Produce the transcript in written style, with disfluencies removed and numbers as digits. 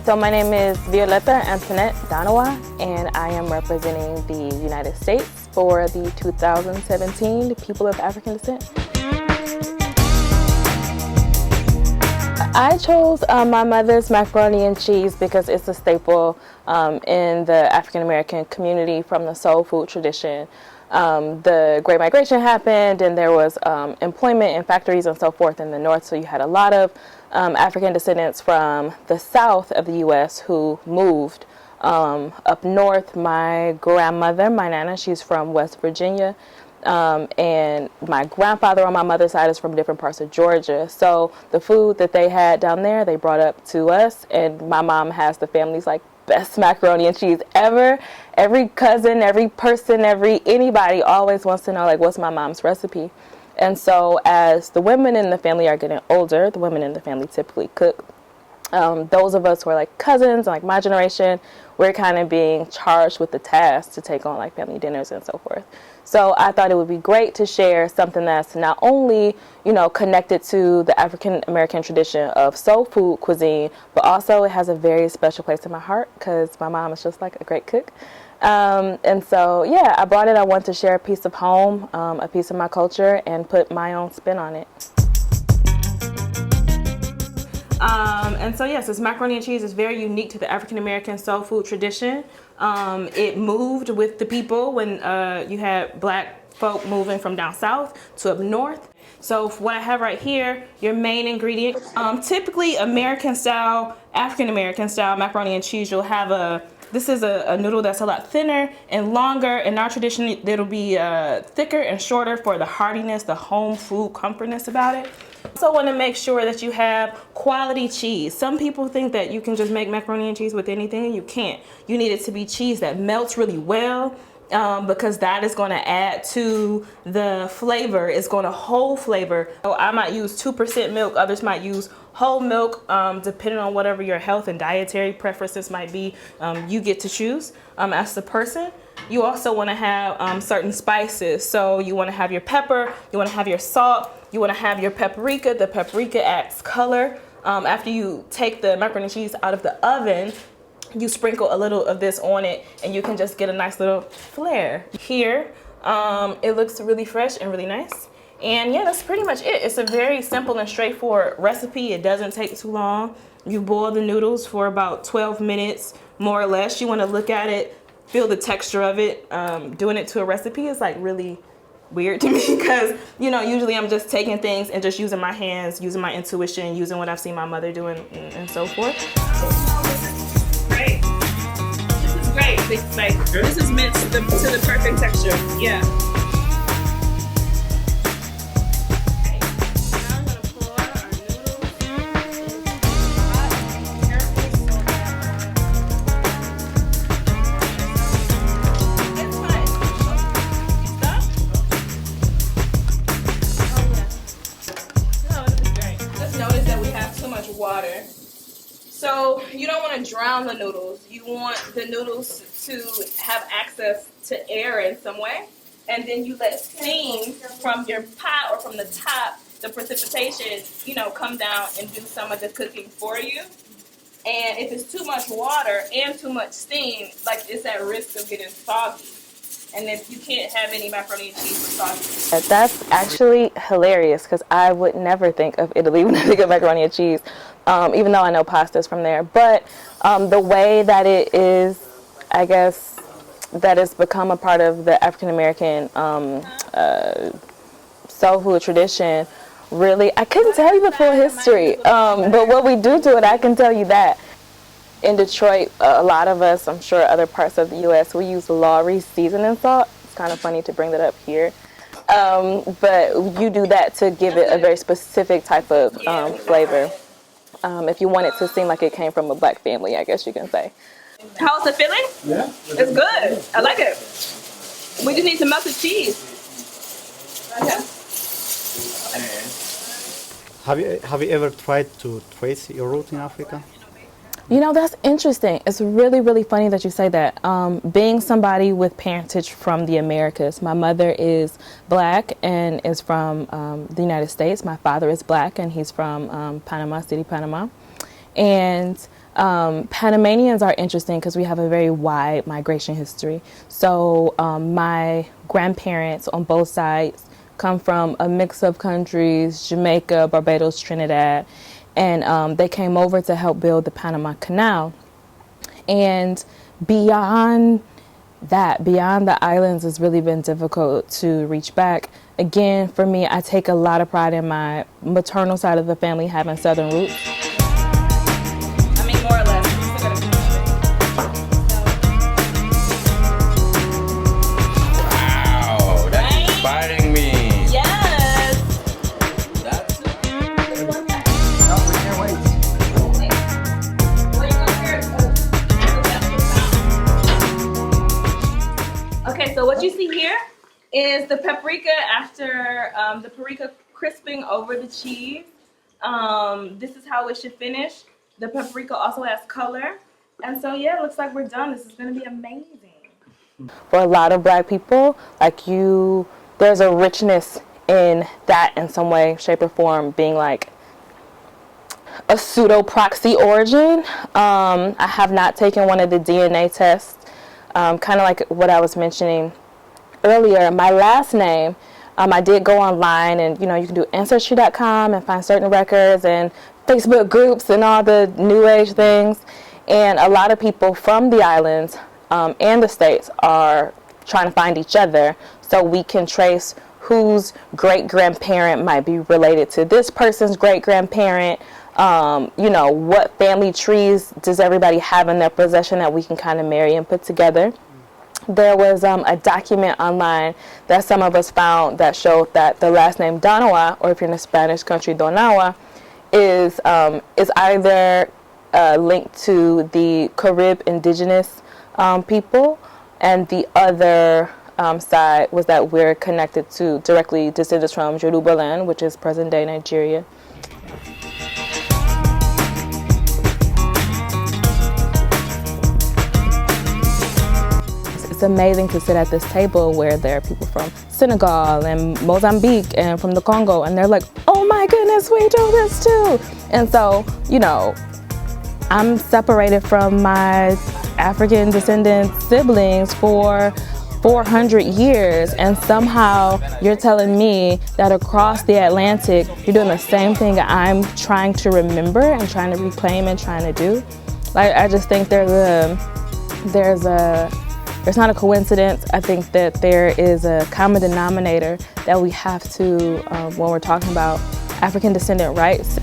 So my name is Violeta Antoinette Donawa, and I am representing the United States for the 2017 People of African Descent. I chose my mother's macaroni and cheese because it's a staple in the African American community from the soul food tradition. The Great Migration happened, and there was employment in factories and so forth in the North, so you had a lot of African descendants from the South of the U.S. who moved up north. My grandmother, my Nana, she's from West Virginia, and my grandfather on my mother's side is from different parts of Georgia. So the food that they had down there, they brought up to us, and my mom has the family's best macaroni and cheese ever. Every cousin, every person, anybody always wants to know what's my mom's recipe. And so as the women in the family are getting older, the women in the family typically cook. Those of us who are cousins, my generation, we're kind of being charged with the task to take on family dinners and so forth. So I thought it would be great to share something that's not only, connected to the African American tradition of soul food cuisine, but also it has a very special place in my heart because my mom is just a great cook. And so, yeah, I brought it. I want to share a piece of home, a piece of my culture, and put my own spin on it. And so, yes, this macaroni and cheese is very unique to the African American soul food tradition. It moved with the people when you had black folk moving from down south to up north. So what I have right here, your main ingredient, typically American style, African American style macaroni and cheese, you'll have this is a noodle that's a lot thinner and longer. In our tradition, it'll be thicker and shorter for the heartiness, the home food comfortness about it. Also want to make sure that you have quality cheese. Some people think that you can just make macaroni and cheese with anything, and you can't. You need it to be cheese that melts really well, because that is going to add to the flavor. It's going to hold flavor. So I might use 2% milk. Others might use whole milk, depending on whatever your health and dietary preferences might be. You get to choose as the person. You also want to have certain spices. So you want to have your pepper, you want to have your salt, you want to have your paprika. The paprika adds color. After you take the macaroni and cheese out of the oven, you sprinkle a little of this on it, and you can just get a nice little flair. Here, it looks really fresh and really nice. And yeah, that's pretty much it. It's a very simple and straightforward recipe. It doesn't take too long. You boil the noodles for about 12 minutes, more or less. You want to look at it, feel the texture of it. Doing it to a recipe is really weird to me because, usually I'm just taking things and just using my hands, using my intuition, using what I've seen my mother doing and so forth. Great. This is great. This is meant to the perfect texture. Yeah. Water. So you don't want to drown the noodles. You want the noodles to have access to air in some way. And then you let steam from your pot or from the top, the precipitation, come down and do some of the cooking for you. And if it's too much water and too much steam, it's at risk of getting soggy. And then you can't have any macaroni and cheese with sausage. That's actually hilarious because I would never think of Italy when I think of macaroni and cheese, even though I know pasta's from there. But the way that it is, I guess, that it's become a part of the African American soul food tradition, really, I couldn't tell you the full history. But what we do to it, I can tell you that. In Detroit, a lot of us, I'm sure other parts of the U.S., we use Lawry seasoning salt. It's kind of funny to bring that up here. But you do that to give it a very specific type of flavor. If you want it to seem like it came from a black family, I guess you can say. How's it feeling? Yeah. It's good. I like it. We just need some melted cheese. Okay. Have you ever tried to trace your root in Africa? That's interesting. It's really, really funny that you say that. Being somebody with parentage from the Americas, my mother is black and is from the United States. My father is black and he's from Panama City, Panama. And Panamanians are interesting because we have a very wide migration history. So my grandparents on both sides come from a mix of countries, Jamaica, Barbados, Trinidad, and they came over to help build the Panama Canal. And beyond that, beyond the islands, it's really been difficult to reach back. Again, for me, I take a lot of pride in my maternal side of the family having Southern roots. I mean, more or less. Wow, that's inspiring me. Yes! That's No, we can't wait. Okay, so what you see here is the paprika after the paprika crisping over the cheese. This is how it should finish. The paprika also has color. And so yeah, it looks like we're done. This is gonna be amazing. For a lot of Black people, there's a richness in that in some way, shape, or form, being like a pseudo proxy origin. I have not taken one of the DNA tests. Kind of like what I was mentioning earlier, my last name, I did go online and, you can do Ancestry.com and find certain records and Facebook groups and all the new age things. And a lot of people from the islands and the States are trying to find each other so we can trace whose great-grandparent might be related to this person's great-grandparent. What family trees does everybody have in their possession that we can kind of marry and put together. There was a document online that some of us found that showed that the last name Donawa, or if you're in a Spanish country, Donawa, is either linked to the Carib indigenous people, and the other side was that we're connected to directly descendants from Yoruba land, which is present-day Nigeria. It's amazing to sit at this table where there are people from Senegal and Mozambique and from the Congo, and they're like, oh my goodness, we do this too. And so, I'm separated from my African descendant siblings for 400 years, and somehow you're telling me that across the Atlantic, you're doing the same thing I'm trying to remember and trying to reclaim and trying to do. I just think it's not a coincidence. I think that there is a common denominator that we have to, when we're talking about African descendant rights.